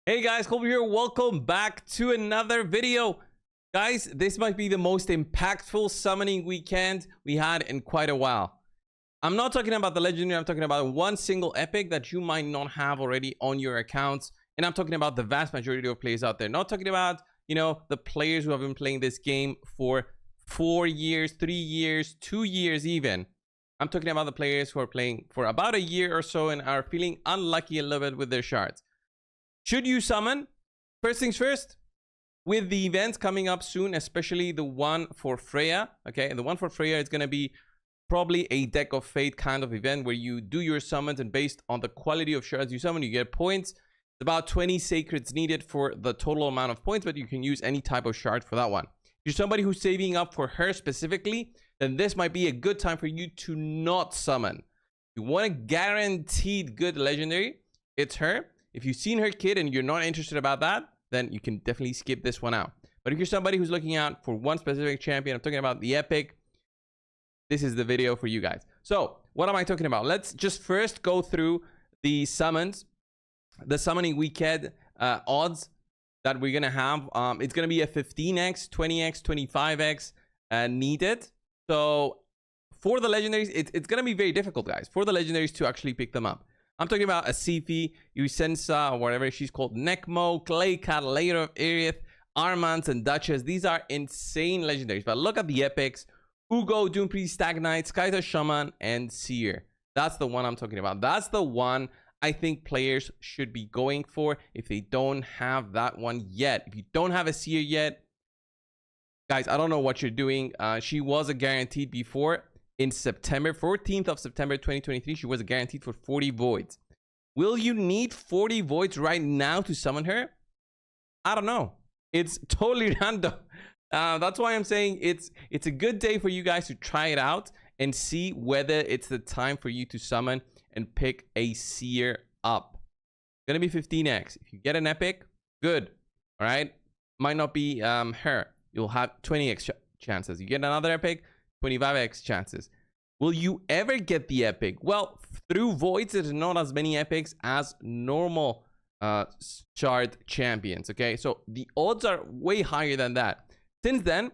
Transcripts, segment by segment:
Hey guys, Colby here. Welcome back to another video. Guys, this might be the most impactful summoning weekend we had in quite a while. I'm not talking about the legendary, I'm talking about one single epic that you might not have already on your accounts. And I'm talking about the vast majority of players out there. Not talking about, the players who have been playing this game for 4 years, 3 years, 2 years even. I'm talking about the players who are playing for about a year or so and are feeling unlucky a little bit with their shards. Should you summon? First things first, with the events coming up soon, especially the one for Freya, okay? And the one for Freya is going to be probably a Deck of Fate kind of event where you do your summons, and based on the quality of shards you summon, you get points. It's about 20 sacreds needed for the total amount of points, but you can use any type of shard for that one. If you're somebody who's saving up for her specifically, then this might be a good time for you to not summon. You want a guaranteed good legendary, it's her. If you've seen her kit and you're not interested about that, then you can definitely skip this one out. But if you're somebody who's looking out for one specific champion, I'm talking about the epic, this is the video for you guys. So what am I talking about? Let's just first go through the summons, the summoning weekend odds that we're gonna have. It's gonna be a 15x, 20x, 25x needed. So for the legendaries, it's gonna be very difficult, guys, for the legendaries to actually pick them up. I'm talking about a Sifi, Usensa, or whatever she's called, Nekmo, Claycat, Layer of Aerith, Armans, and Duchess. These are insane legendaries. But look at the epics. Ugo, Doompriest, Stag Knight, Skyzer Shaman, and Seer. That's the one I'm talking about. That's the one I think players should be going for if they don't have that one yet. If you don't have a Seer yet, guys, I don't know what you're doing. She was a guaranteed before. In September 14th of September 2023, she was guaranteed for 40 voids. Will you need 40 voids right now to summon her? I don't know. It's totally random. That's why I'm saying it's a good day for you guys to try it out and see whether it's the time for you to summon and pick a Seer up. It's gonna be 15x. If you get an epic, good. All right, might not be her. You'll have 20x chances. You get another epic, 25x chances. Will you ever get the epic? Well, through voids, there's not as many epics as normal shard champions. Okay, so the odds are way higher than that. Since then,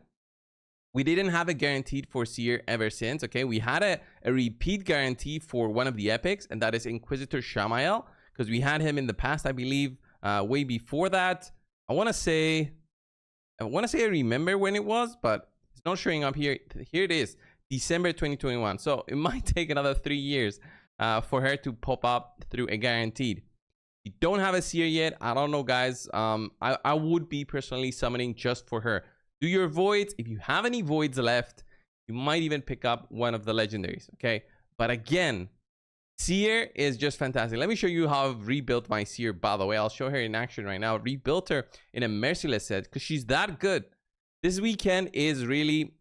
we didn't have a guaranteed for Seer ever since. Okay, we had a repeat guarantee for one of the epics, and that is Inquisitor Shamael, because we had him in the past, I believe, way before that. I want to say I remember when it was, but it's not showing up here. Here it is, December 2021. So it might take another 3 years for her to pop up through a guaranteed. You don't have a Seer yet, I don't know, guys. I would be personally summoning just for her. Do your voids. If you have any voids left, you might even pick up one of the legendaries. Okay, but again, Seer is just fantastic. Let me show you how I've rebuilt my Seer, by the way. I'll show her in action right now. Rebuilt her in a merciless set because she's that good. This weekend is really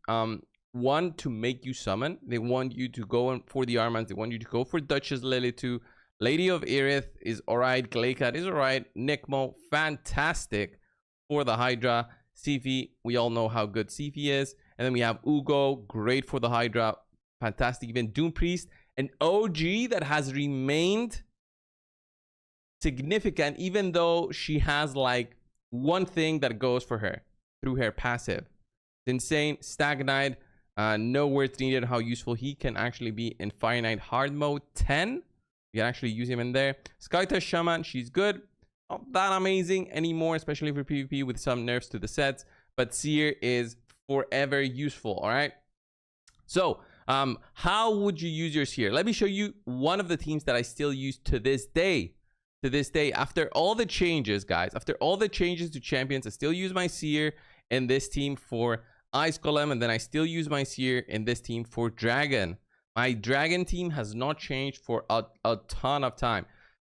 one to make you summon. They want you to go for the Armans. They want you to go for Duchess Lily too. Lady of Aerith is alright. Claycat is alright. Nekmo, fantastic for the Hydra. Sifi, we all know how good Sifi is. And then we have Ugo, great for the Hydra. Fantastic. Even Doompriest, an OG that has remained significant, even though she has like one thing that goes for her through her passive. It's insane. Stag Knight, no words needed how useful he can actually be in Fire Knight hard mode 10. You can actually use him in there. Skyzer Shaman, she's good. Not that amazing anymore, especially for PvP with some nerfs to the sets. But Seer is forever useful, all right? So, how would you use your Seer? Let me show you one of the teams that I still use to this day. After all the changes, guys, after all the changes to champions, I still use my Seer in this team for Ice Golem, and then I still use my Seer in this team for Dragon. My Dragon team has not changed for a ton of time.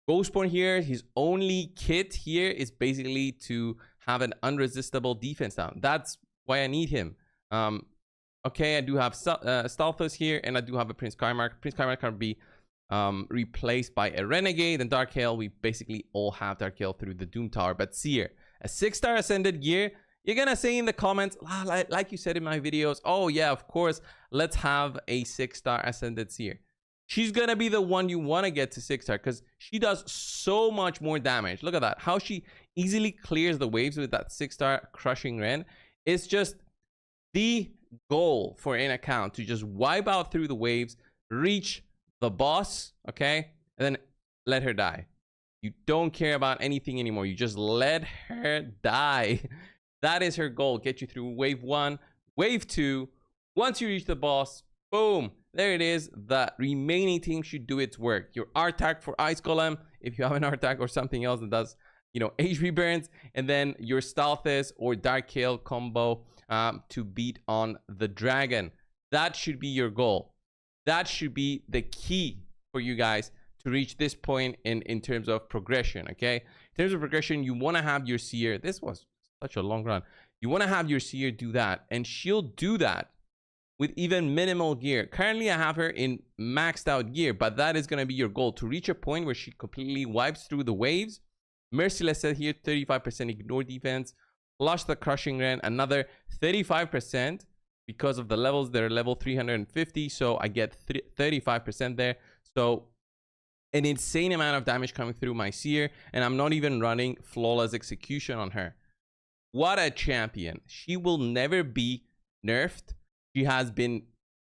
Ghostborn here, his only kit here is basically to have an unresistible defense down. That's why I need him. Okay, I do have Stalthus here, and I do have a Prince Kaimark. Prince Kaimark can be replaced by a Renegade, and Dark Hail. We basically all have Dark Hail through the Doom Tower. But Seer, a 6-star ascended gear. You're gonna say in the comments, like you said in my videos, oh yeah, of course, let's have a 6-star ascended Seer. She's gonna be the one you want to get to 6-star because she does so much more damage. Look at that, how she easily clears the waves with that 6-star crushing Ren. It's just the goal for an account to just wipe out through the waves, reach the boss, okay, and then let her die. You don't care about anything anymore. You just let her die. That is her goal. Get you through wave 1, wave 2. Once you reach the boss, boom, there it is. The remaining team should do its work. Your R-Tag for Ice Golem, if you have an R-Tag or something else that does, you know, HP burns, and then your Stalthis or Dark Kill combo to beat on the dragon. That should be your goal. That should be the key for you guys to reach this point in terms of progression, okay? In terms of progression, you want to have your Seer. This was such a long run. You want to have your Seer do that, and she'll do that with even minimal gear. Currently, I have her in maxed out gear, but that is going to be your goal, to reach a point where she completely wipes through the waves. Merciless said here, 35% ignore defense. Flush the crushing Ren, another 35% because of the levels. They're level 350, so I get 35% there. So an insane amount of damage coming through my Seer, and I'm not even running flawless execution on her. What a champion. She will never be nerfed. She has been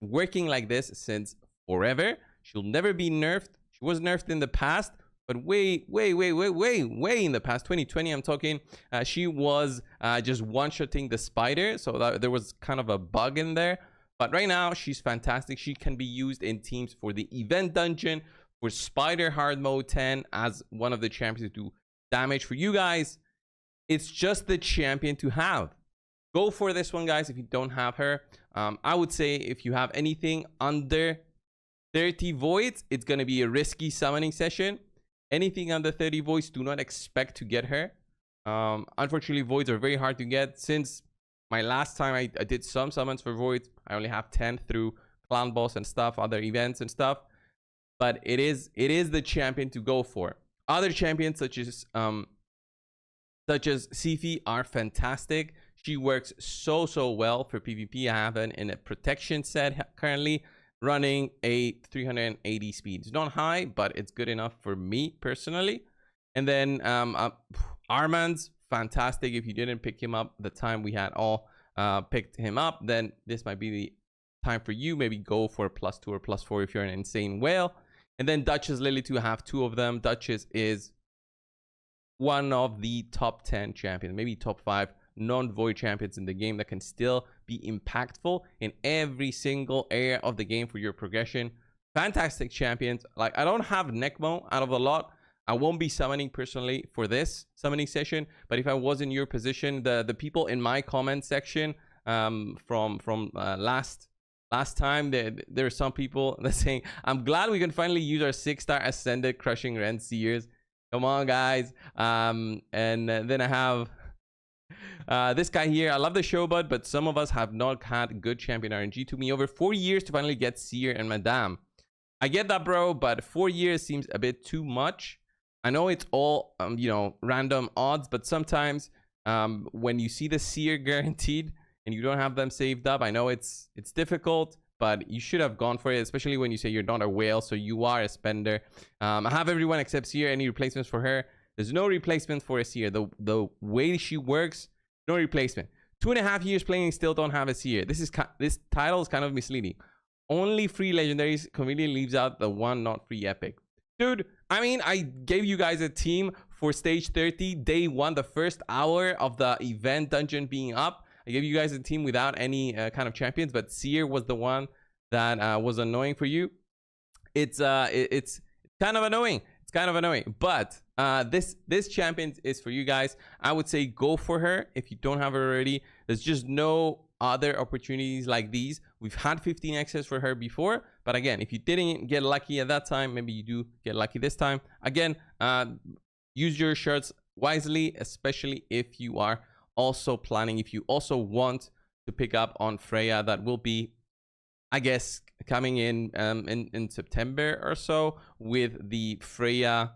working like this since forever. She'll never be nerfed. She was nerfed in the past, but way in the past, 2020 I'm talking. She was just one-shotting the spider, so that there was kind of a bug in there. But right now she's fantastic. She can be used in teams for the event dungeon, for spider hard mode 10, as one of the champions to do damage for you guys. It's just the champion to have. Go for this one, guys, if you don't have her. I would say if you have anything under 30 voids, it's going to be a risky summoning session. Anything under 30 voids, do not expect to get her. Unfortunately, voids are very hard to get. Since my last time I did some summons for voids, I only have 10 through clan boss and stuff, other events and stuff. But it is the champion to go for. Other champions such as Sifi are fantastic. She works so well for PvP. I have an in a protection set currently, running a 380 speed. It's not high, but it's good enough for me personally. And then Armand's fantastic. If you didn't pick him up the time we had all picked him up, then this might be the time for you. Maybe go for a +2 or +4 if you're an insane whale. And then Duchess Lily to have 2 of them. Duchess is one of the top 10 champions, maybe top 5 non-void champions in the game that can still be impactful in every single area of the game for your progression. Fantastic champions. Like, I don't have Necmo out of the lot. I won't be summoning personally for this summoning session, but if I was in your position, the people in my comment section from last time, there are some people that saying, I'm glad we can finally use our 6-star ascended crushing Ren Seers. Come on, guys. And then I have this guy here. I love the show, but some of us have not had good champion RNG. Took me over 4 years to finally get Seer and Madame. I get that, bro, but 4 years seems a bit too much. I know it's all you know, random odds, but sometimes when you see the Seer guaranteed and you don't have them saved up, I know it's difficult, but you should have gone for it, especially when you say you're not a whale, so you are a spender. I have everyone except Seer. Any replacements for her? There's no replacement for a Seer. The way she works, no replacement. 2.5 years playing, still don't have a Seer. This title is kind of misleading. Only free legendaries, completely leaves out the one not free epic. Dude, I mean, I gave you guys a team for stage 30, day 1, the first hour of the event dungeon being up. I gave you guys a team without any kind of champions, but Seer was the one that was annoying for you. It's kind of annoying. It's kind of annoying, but this champion is for you guys. I would say go for her if you don't have her already. There's just no other opportunities like these. We've had 15x's for her before, but again, if you didn't get lucky at that time, maybe you do get lucky this time. Again, use your shirts wisely, especially if you are also planning, if you also want to pick up on Freya. That will be, I guess, coming in September or so with the Freya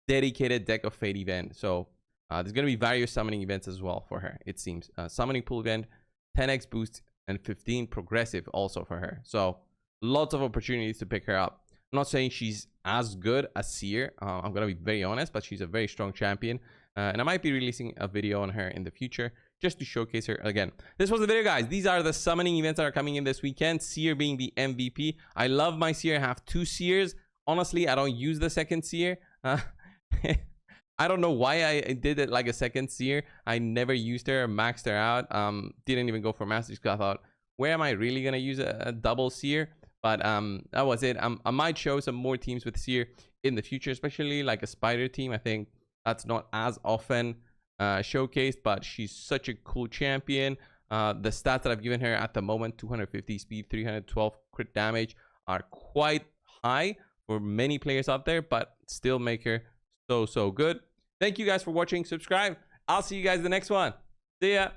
dedicated Deck of Fate event. So there's going to be various summoning events as well for her, it seems. Summoning pool event, 10x boost, and 15 progressive also for her. So lots of opportunities to pick her up. I'm not saying she's as good as Seer. I'm going to be very honest, but she's a very strong champion. And I might be releasing a video on her in the future just to showcase her again. This was the video, guys. These are the summoning events that are coming in this weekend. Seer being the MVP. I love my Seer. I have 2 Seers. Honestly, I don't use the second Seer. I don't know why I did it like a second Seer. I never used her, maxed her out. Didn't even go for masters because I thought, where am I really gonna use a double Seer? But that was it. I might show some more teams with Seer in the future, especially like a spider team. I think that's not as often showcased, but she's such a cool champion. The stats that I've given her at the moment, 250 speed, 312 crit damage, are quite high for many players out there, but still make her so good. Thank you guys for watching. Subscribe. I'll see you guys in the next one. See ya.